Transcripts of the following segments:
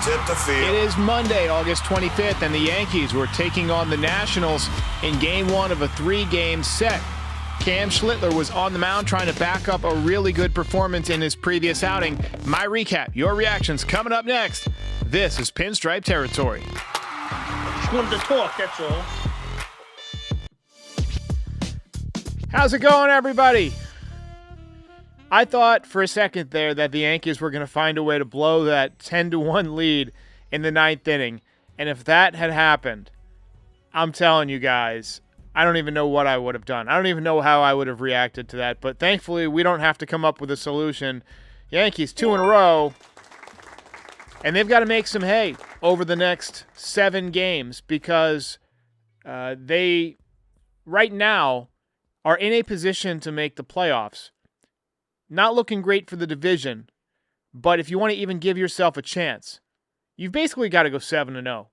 tip the field. It is Monday, August 25th, and the Yankees were taking on the Nationals in Game 1 of a 3-game set. Cam Schlittler was on the mound trying to back up a really good performance in his previous outing. My recap, your reactions coming up next. This is Pinstripe Territory. Just wanted to talk, that's all. How's it going, everybody? I thought for a second there that the Yankees were going to find a way to blow that 10-1 lead in the 9th inning. And if that had happened, I'm telling you guys, I don't even know what I would have done. I don't even know how I would have reacted to that. But thankfully, we don't have to come up with a solution. Yankees 2 in a row. And they've got to make some hay over the next 7 games because they, right now, are in a position to make the playoffs. Not looking great for the division, but if you want to even give yourself a chance, you've basically got to go 7-0.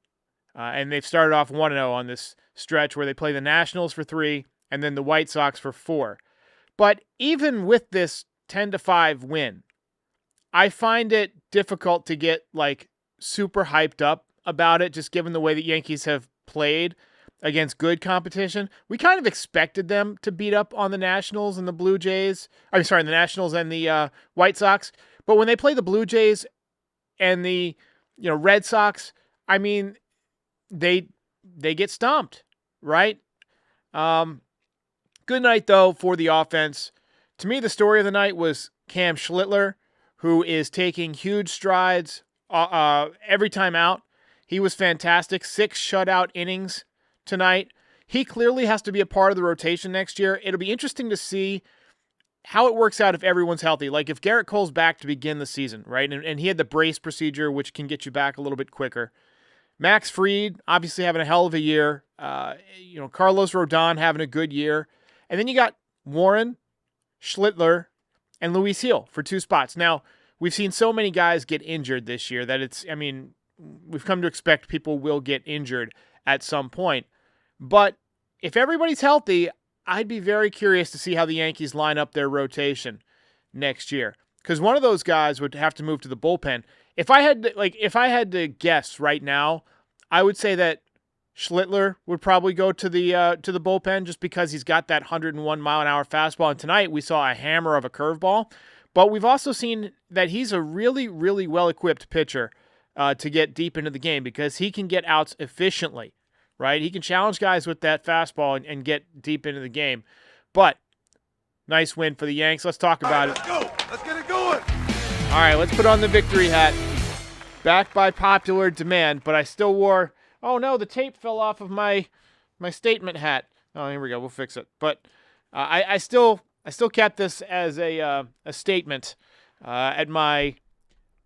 And they've started off 1-0 on this stretch where they play the Nationals for 3 and then the White Sox for 4. But even with this 10-5 win, I find it difficult to get super hyped up about it, just given the way that Yankees have played against good competition. We kind of expected them to beat up on the Nationals and the Blue Jays. The Nationals and the White Sox. But when they play the Blue Jays and the Red Sox, I mean, they get stomped, right? Good night, though, for the offense. To me, the story of the night was Cam Schlittler, who is taking huge strides every time out. He was fantastic. 6 shutout innings tonight. He clearly has to be a part of the rotation next year. It'll be interesting to see how it works out if everyone's healthy. Like if Garrett Cole's back to begin the season, right? And he had the brace procedure, which can get you back a little bit quicker. Max Fried, obviously having a hell of a year. Carlos Rodon having a good year. And then you got Warren, Schlittler, and Luis Gil for 2 spots. Now, we've seen so many guys get injured this year that we've come to expect people will get injured at some point. But if everybody's healthy, I'd be very curious to see how the Yankees line up their rotation next year. Because one of those guys would have to move to the bullpen. If I had to guess right now, I would say that Schlittler would probably go to the bullpen just because he's got that 101-mile-an-hour fastball. And tonight we saw a hammer of a curveball. But we've also seen that he's a really, really well-equipped pitcher to get deep into the game because he can get outs efficiently, right? He can challenge guys with that fastball and get deep into the game. But nice win for the Yanks. Let's talk about it. Let's go. Let's get it going. All right, let's put on the victory hat. Back by popular demand, but I still wore... Oh, no, the tape fell off of my statement hat. Oh, here we go. We'll fix it. But I still kept this as a statement at my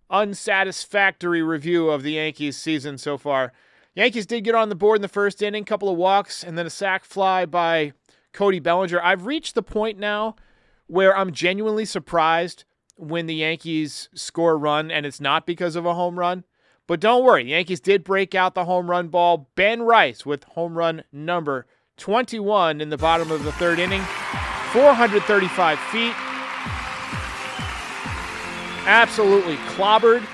unsatisfactory review of the Yankees season so far. Yankees did get on the board in the first inning, couple of walks, and then a sac fly by Cody Bellinger. I've reached the point now where I'm genuinely surprised when the Yankees score a run and it's not because of a home run. But don't worry, the Yankees did break out the home run ball. Ben Rice with home run number 21 in the bottom of the 3rd inning. 435 feet. Absolutely clobbered.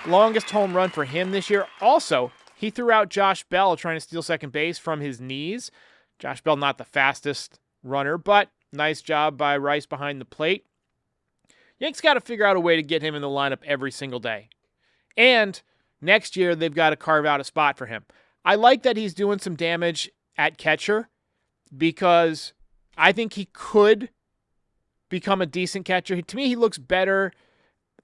Longest home run for him this year. Also, he threw out Josh Bell trying to steal second base from his knees. Josh Bell not the fastest runner, but nice job by Rice behind the plate. Yanks got to figure out a way to get him in the lineup every single day. And next year, they've got to carve out a spot for him. I like that he's doing some damage at catcher because I think he could become a decent catcher. To me, he looks better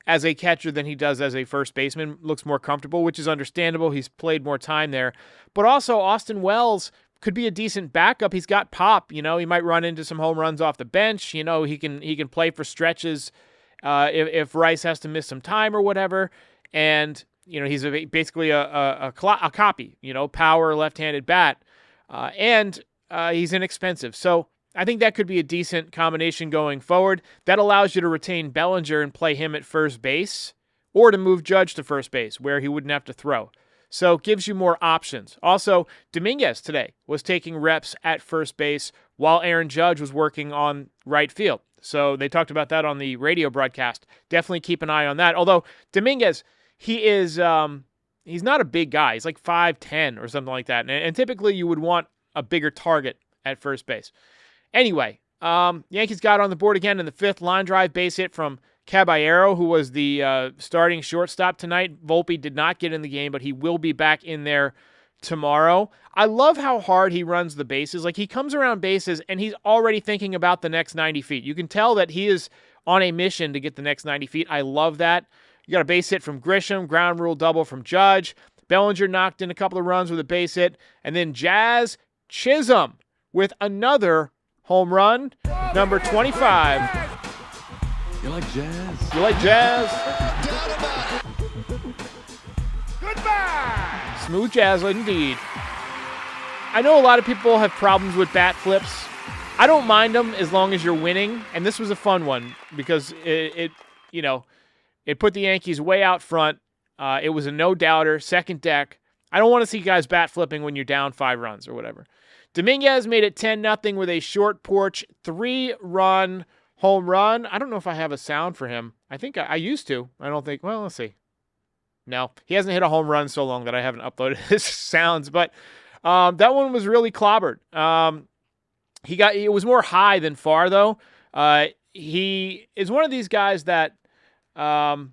as a catcher than he does as a first baseman. Looks more comfortable, which is understandable. He's played more time there. But also, Austin Wells could be a decent backup. He's got pop. He might run into some home runs off the bench. He can play for stretches if Rice has to miss some time or whatever. And he's basically a copy. Power left-handed bat, and he's inexpensive. So I think that could be a decent combination going forward. That allows you to retain Bellinger and play him at first base, or to move Judge to first base where he wouldn't have to throw. So it gives you more options. Also, Dominguez today was taking reps at first base while Aaron Judge was working on right field. So they talked about that on the radio broadcast. Definitely keep an eye on that. Although Dominguez, he is he's not a big guy. He's like 5'10" or something like that. And typically you would want a bigger target at first base. Anyway, Yankees got on the board again in the 5th. Line drive base hit from Caballero, who was the starting shortstop tonight. Volpe did not get in the game, but he will be back in there tomorrow. I love how hard he runs the bases. Like, he comes around bases and he's already thinking about the next 90 feet. You can tell that he is on a mission to get the next 90 feet. I love that. You got a base hit from Grisham, ground rule double from Judge. Bellinger knocked in a couple of runs with a base hit. And then Jazz Chisholm with another home run, number 25. You like jazz? You like jazz? Goodbye! Smooth jazz indeed. I know a lot of people have problems with bat flips. I don't mind them as long as you're winning, and this was a fun one because it put the Yankees way out front. It was a no-doubter, second deck. I don't want to see guys bat flipping when you're down 5 runs or whatever. Dominguez made it 10-0 with a short porch 3-run home run. I don't know if I have a sound for him. I think I used to. I don't think. Well, let's see. No, he hasn't hit a home run so long that I haven't uploaded his sounds. But that one was really clobbered. It was more high than far though. He is one of these guys that has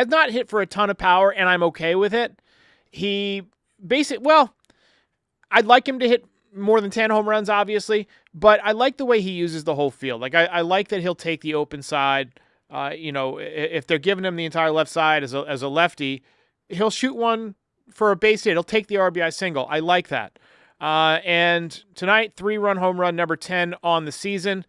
not hit for a ton of power, and I'm okay with it. I'd like him to hit more than 10 home runs, obviously, but I like the way he uses the whole field. Like, I like that he'll take the open side. If they're giving him the entire left side as a lefty, he'll shoot one for a base hit. He'll take the RBI single. I like that. And tonight, 3-run home run, number 10 on the season,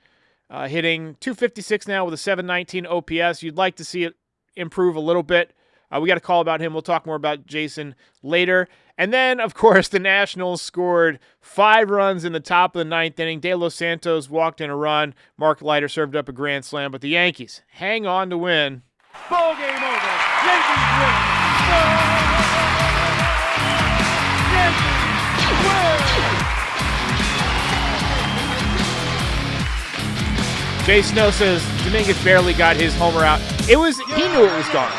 hitting 256 now with a 719 OPS. You'd like to see it improve a little bit. We got a call about him. We'll talk more about Jason later. And then, of course, the Nationals scored 5 runs in the top of the 9th inning. De Los Santos walked in a run. Mark Leiter served up a grand slam, but the Yankees hang on to win. Ball game over. Yankees win. Yankees win. Jay Snow says Dominguez barely got his homer out. He knew it was gone.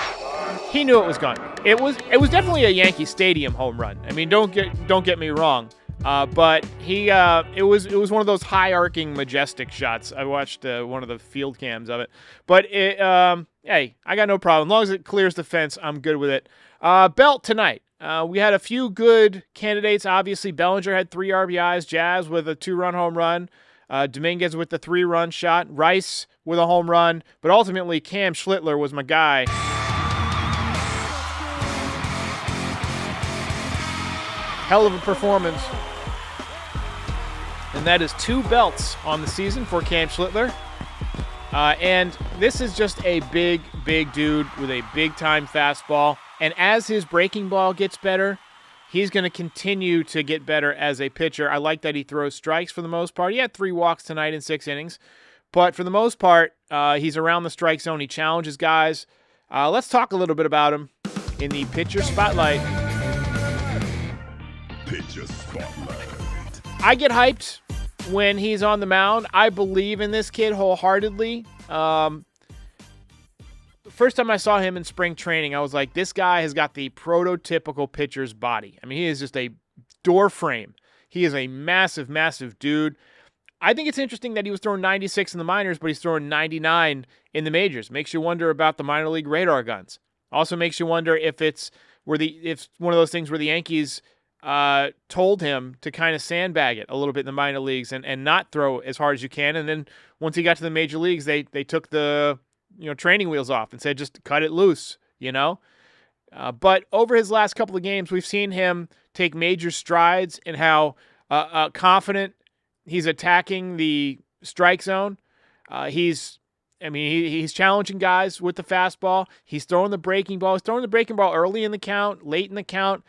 He knew it was gone. It was definitely a Yankee Stadium home run. I mean, don't get me wrong. But it was one of those high arcing majestic shots. I watched one of the field cams of it. But hey, I got no problem. As long as it clears the fence, I'm good with it. Belt tonight. We had a few good candidates. Obviously, Bellinger had 3 RBIs. Jazz with a 2-run home run. Dominguez with the 3-run shot. Rice with a home run. But ultimately, Cam Schlittler was my guy. Hell of a performance. And that is 2 belts on the season for Cam Schlittler. And this is just a big, big dude with a big-time fastball. And as his breaking ball gets better, he's going to continue to get better as a pitcher. I like that he throws strikes for the most part. He had 3 walks tonight in 6 innings. But for the most part, he's around the strike zone. He challenges guys. Let's talk a little bit about him in the Pitcher Spotlight. Pitcher Spotlight. I get hyped when he's on the mound. I believe in this kid wholeheartedly. First time I saw him in spring training, I was like, this guy has got the prototypical pitcher's body. I mean, he is just a door frame. He is a massive, massive dude. I think it's interesting that he was throwing 96 in the minors, but he's throwing 99 in the majors. Makes you wonder about the minor league radar guns. Also makes you wonder if it's one of those things where the Yankees told him to kind of sandbag it a little bit in the minor leagues and not throw as hard as you can. And then once he got to the major leagues, they took the training wheels off and said, just cut it loose, But over his last couple of games, we've seen him take major strides in how confident he's attacking the strike zone. He's challenging guys with the fastball. He's throwing the breaking ball. He's throwing the breaking ball early in the count, late in the count.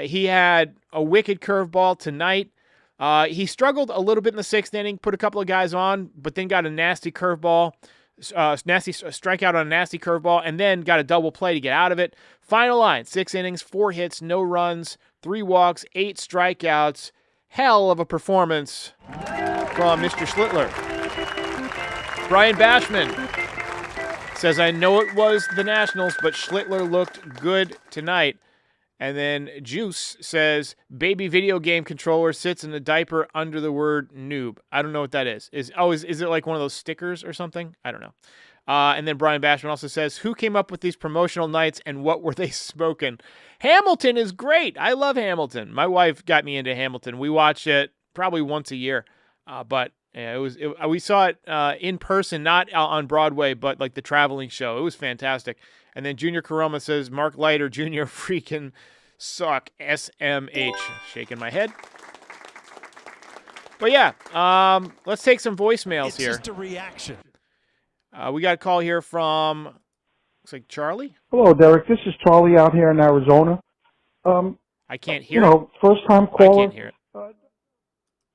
He had a wicked curveball tonight. He struggled a little bit in the 6th inning, put a couple of guys on, but then got a nasty curveball, nasty strikeout on a nasty curveball, and then got a double play to get out of it. Final line, 6 innings, 4 hits, no runs, 3 walks, 8 strikeouts. Hell of a performance from Mr. Schlittler. Brian Bashman Says, I know it was the Nationals, but Schlittler looked good tonight. And then Juice says, baby video game controller sits in a diaper under the word noob. I don't know what that is. Is it like one of those stickers or something? I don't know. And then Brian Bashman also says, who came up with these promotional nights and what were they smoking? Hamilton is great. I love Hamilton. My wife got me into Hamilton. We watch it probably once a year. But yeah, we saw it in person, not on Broadway, but like the traveling show. It was fantastic. And then Junior Karoma says, Mark Leiter Jr. freaking suck. SMH. Shaking my head. But yeah, let's take some voicemails here. It's just a reaction. We got a call here from, looks like Charlie. Hello, Derek. This is Charlie out here in Arizona. I can't hear it. First-time caller. I can't hear it.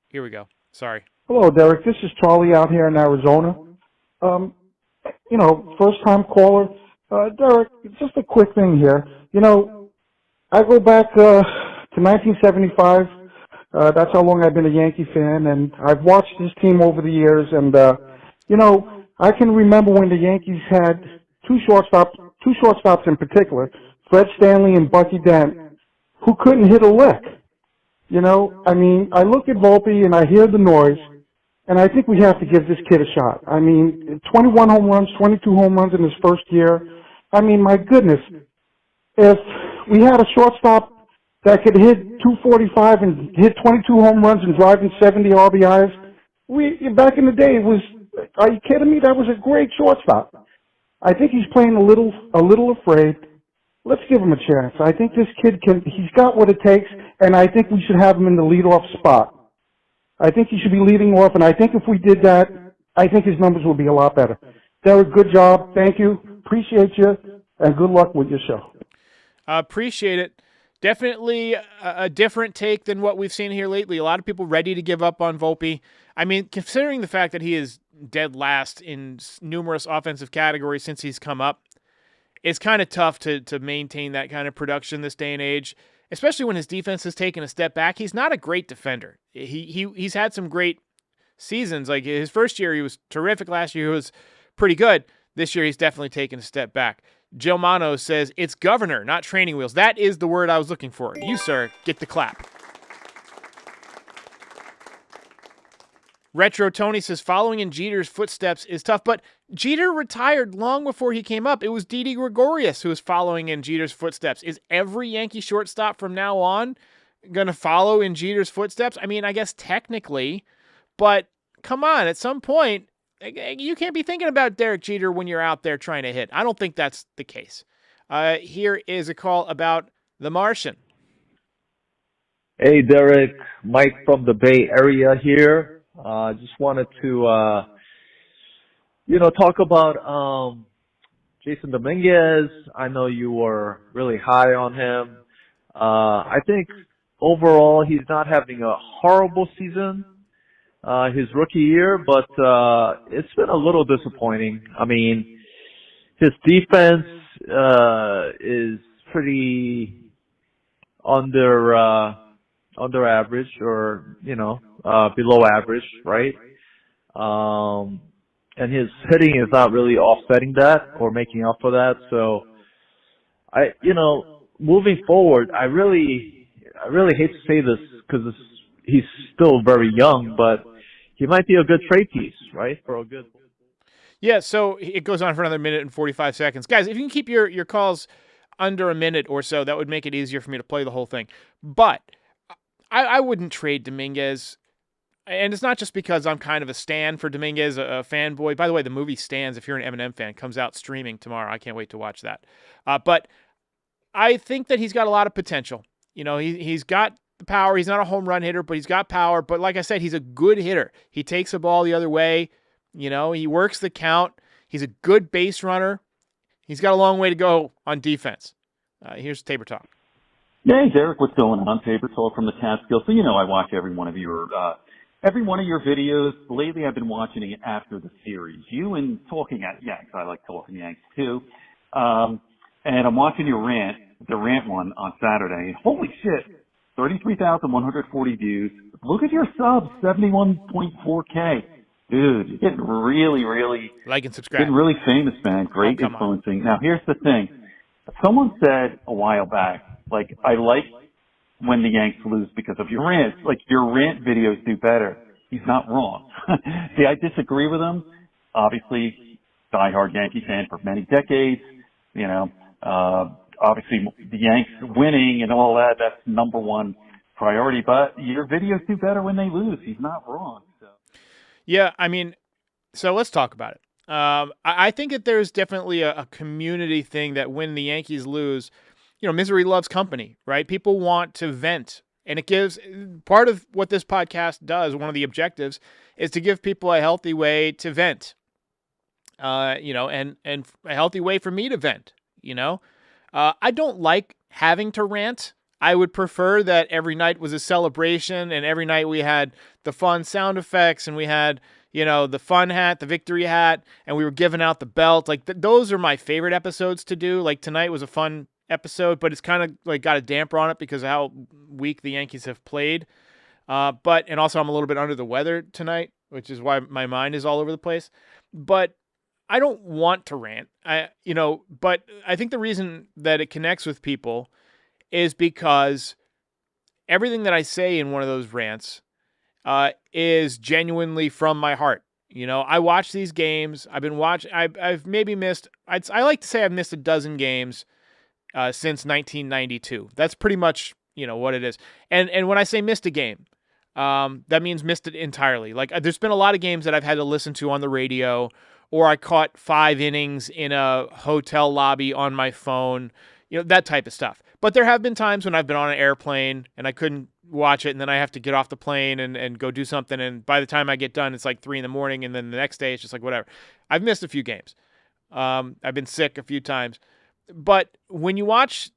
Here we go. Sorry. Hello, Derek. This is Charlie out here in Arizona. First-time caller. Derek, just a quick thing here. I go back to 1975. That's how long I've been a Yankee fan, and I've watched this team over the years. And I can remember when the Yankees had two shortstops in particular, Fred Stanley and Bucky Dent, who couldn't hit a lick. I look at Volpe and I hear the noise, and I think we have to give this kid a shot. 21 home runs, 22 home runs in his first year. My goodness, if we had a shortstop that could hit 245 and hit 22 home runs and drive in 70 RBIs, back in the day, are you kidding me? That was a great shortstop. I think he's playing a little afraid. Let's give him a chance. I think this kid he's got what it takes, and I think we should have him in the leadoff spot. I think he should be leading off, and I think if we did that, I think his numbers will be a lot better. Derek, good job. Thank you. Appreciate you, and good luck with your show. Appreciate it. Definitely a different take than what we've seen here lately. A lot of people ready to give up on Volpe. Considering the fact that he is dead last in numerous offensive categories since he's come up, it's kind of tough to maintain that kind of production this day and age, especially when his defense has taken a step back. He's not a great defender. He's had some great seasons. Like his first year, he was terrific. Last year, he was pretty good. This year, he's definitely taken a step back. Joe Mano says, it's governor, not training wheels. That is the word I was looking for. You, sir, get the clap. Retro Tony says, following in Jeter's footsteps is tough, but Jeter retired long before he came up. It was Didi Gregorius who was following in Jeter's footsteps. Is every Yankee shortstop from now on going to follow in Jeter's footsteps? I guess technically, but come on, at some point, you can't be thinking about Derek Jeter when you're out there trying to hit. I don't think that's the case. Here is a call about the Martian. Hey, Derek. Mike from the Bay Area here. Just wanted to, talk about Jason Dominguez. I know you were really high on him. I think overall he's not having a horrible season. His rookie year, but it's been a little disappointing. His defense is pretty under average, or below average, right? And his hitting is not really offsetting that or making up for that. So moving forward, I really hate to say this because he's still very young, but he might be a good trade piece, right? For a good. Yeah, so it goes on for another minute and 45 seconds. Guys, if you can keep your calls under a minute or so, that would make it easier for me to play the whole thing. But I wouldn't trade Dominguez. And it's not just because I'm kind of a stan for Dominguez, a fanboy. By the way, the movie Stans, if you're an Eminem fan, comes out streaming tomorrow. I can't wait to watch that. But I think that he's got a lot of potential. He's got the power. He's not a home run hitter, but he's got power. But like I said, he's a good hitter. He takes the ball the other way. He works the count. He's a good base runner. He's got a long way to go on defense. Here's Tabor Talk. Hey, Derek, what's going on? Tabor Talk from the Catskills. So I watch every one of your videos. Lately, I've been watching it after the series. You and Talking at Yanks. I like Talking Yanks too. And I'm watching your the rant one on Saturday. Holy shit. 33,140 views. Look at your subs, 71.4K. Dude, you're getting really Like and subscribe. getting really famous, man. Great come on. influencing. Now, here's the thing. Someone said a while back, like, I like when the Yanks lose because of your rants. Like, your rant videos do better. He's not wrong. See, I disagree with him. Obviously, diehard Yankee fan for many decades. You know, obviously the Yanks winning and all that, that's number one priority. But your videos do better when they lose. He's not wrong. So. Yeah, I mean, so let's talk about it. I think that there's definitely a community thing that when the Yankees lose, you know, misery loves company, right? People want to vent. And it gives part of what this podcast does. One of the objectives is to give people a healthy way to vent, you know, and a healthy way for me to vent, you know. I don't like having to rant. I would prefer that every night was a celebration and every night we had the fun sound effects and we had, you know, the fun hat, the victory hat, and we were giving out the belt. Like those are my favorite episodes to do. Like tonight was a fun episode, but it's kind of like got a damper on it because of how weak the Yankees have played. And also I'm a little bit under the weather tonight, which is why my mind is all over the place. But I don't want to rant. But I think the reason that it connects with people is because everything that I say in one of those rants is genuinely from my heart. You know, I watch these games. I've been watching. I've maybe missed. I like to say I've missed a dozen games since 1992. That's pretty much, you know, what it is. And when I say missed a game, that means missed it entirely. Like there's been a lot of games that I've had to listen to on the radio, or I caught 5 innings in a hotel lobby on my phone, you know, that type of stuff. But there have been times when I've been on an airplane and I couldn't watch it, and then I have to get off the plane and go do something, and by the time I get done, it's like 3 a.m, and then the next day it's just like whatever. I've missed a few games. I've been sick a few times. But when you watch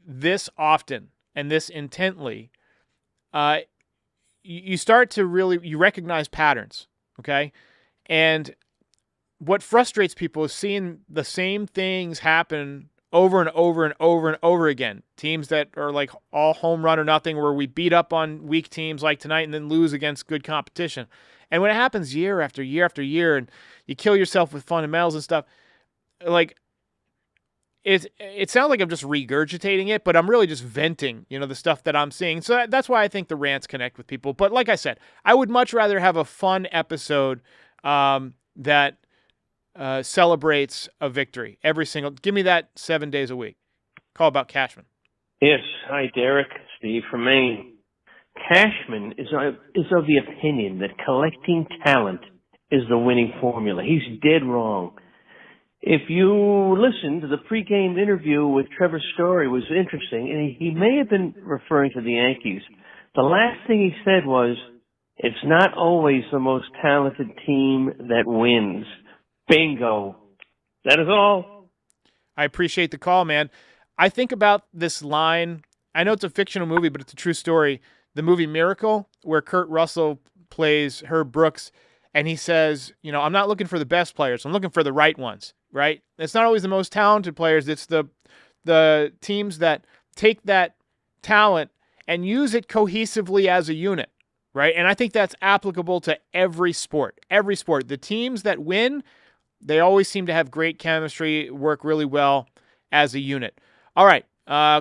this often and this intently, you start to you recognize patterns, okay? And what frustrates people is seeing the same things happen over and over and over and over again. Teams that are like all home run or nothing, where we beat up on weak teams like tonight and then lose against good competition. And when it happens year after year after year, and you kill yourself with fundamentals and stuff, like it sounds like I'm just regurgitating it, but I'm really just venting, you know, the stuff that I'm seeing. So that's why I think the rants connect with people. But like I said, I would much rather have a fun episode that celebrates a victory every single. Give me that 7 days a week. Call about Cashman. Yes. Hi, Derek. Steve from Maine. Cashman is of the opinion that collecting talent is the winning formula. He's dead wrong. If you listen to the pregame interview with Trevor Story, it was interesting, and he may have been referring to the Yankees. The last thing he said was, it's not always the most talented team that wins. Bingo. That is all. I appreciate the call, man. I think about this line. I know it's a fictional movie, but it's a true story. The movie Miracle, where Kurt Russell plays Herb Brooks, and he says, you know, I'm not looking for the best players. I'm looking for the right ones, right? It's not always the most talented players. It's the teams that take that talent and use it cohesively as a unit, right? And I think that's applicable to every sport. Every sport. The teams that win, they always seem to have great chemistry, work really well as a unit. All right,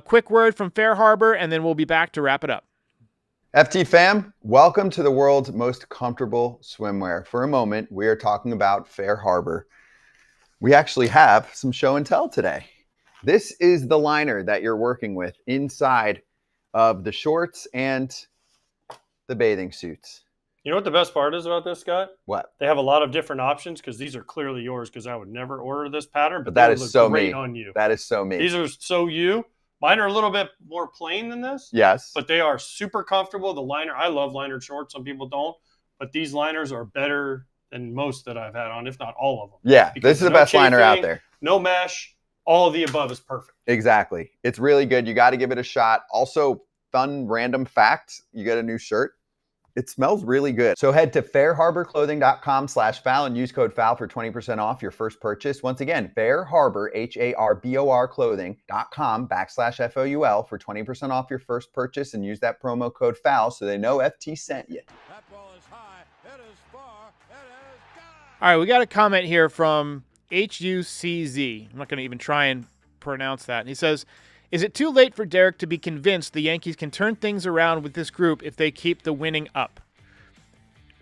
quick word from Fair Harbor, and then we'll be back to wrap it up. FT fam, welcome to the world's most comfortable swimwear. For a moment, we are talking about Fair Harbor. We actually have some show and tell today. This is the liner that you're working with inside of the shorts and the bathing suits. You know what the best part is about this, Scott? What? They have a lot of different options, because these are clearly yours, because I would never order this pattern, but that they is look so great me. on you. That is so me. These are so you. Mine are a little bit more plain than this. Yes. But they are super comfortable. The liner, I love liner shorts. Some people don't. But these liners are better than most that I've had on, if not all of them. Yeah, Because this is the best liner out there. No mesh. All of the above is perfect. Exactly. It's really good. You got to give it a shot. Also, fun random fact, you get a new shirt. It smells really good. So head to fairharborclothing.com/FOUL and use code FOUL for 20% off your first purchase. Once again, fairharbor, HARBOR clothing.com/FOUL for 20% off your first purchase, and use that promo code FOUL so they know FT sent you. That ball is high. It is far. It is All right, we got a comment here from HUCZ. I'm not going to even try and pronounce that. And he says, is it too late for Derek to be convinced the Yankees can turn things around with this group if they keep the winning up?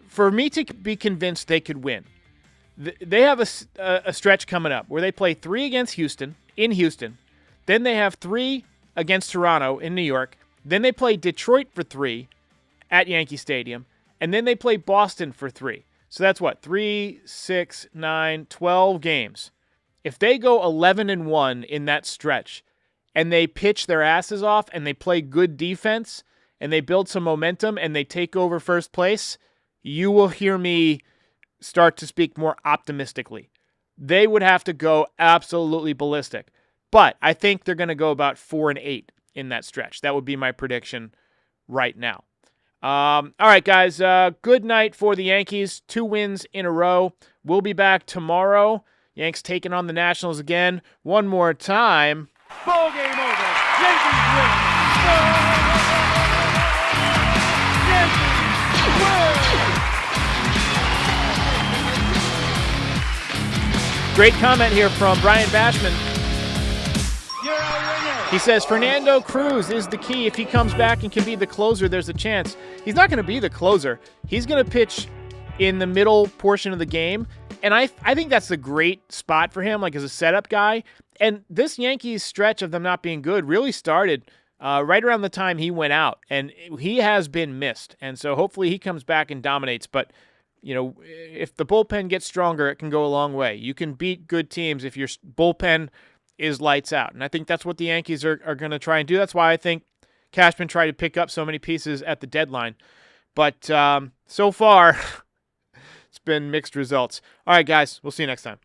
For me to be convinced they could win, they have a stretch coming up where they play 3 against Houston, in Houston. Then they have 3 against Toronto in New York. Then they play Detroit for 3 at Yankee Stadium. And then they play Boston for 3. So that's what? 3, 6, 9, 12 games. If they go 11-1 in that stretch and they pitch their asses off and they play good defense and they build some momentum and they take over first place, you will hear me start to speak more optimistically. They would have to go absolutely ballistic. But I think they're going to go about 4-8 in that stretch. That would be my prediction right now. All right, guys, good night for the Yankees. 2 wins in a row. We'll be back tomorrow. Yanks taking on the Nationals again. One more time. Ball game over. Yankees win. Yankees win. Great comment here from Brian Bashman. He says, Fernando Cruz is the key. If he comes back and can be the closer, there's a chance. He's not going to be the closer. He's going to pitch in the middle portion of the game. And I think that's a great spot for him, like as a setup guy. And this Yankees stretch of them not being good really started right around the time he went out. And he has been missed. And so hopefully he comes back and dominates. But, you know, if the bullpen gets stronger, it can go a long way. You can beat good teams if your bullpen is lights out. And I think that's what the Yankees are going to try and do. That's why I think Cashman tried to pick up so many pieces at the deadline. But so far, it's been mixed results. All right, guys, we'll see you next time.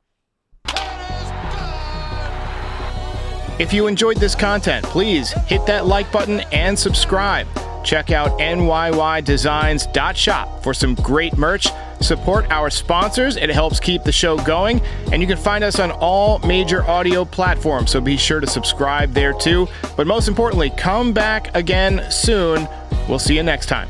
If you enjoyed this content, please hit that like button and subscribe. Check out NYYDesigns.shop for some great merch. Support our sponsors. It helps keep the show going. And you can find us on all major audio platforms, so be sure to subscribe there too. But most importantly, come back again soon. We'll see you next time.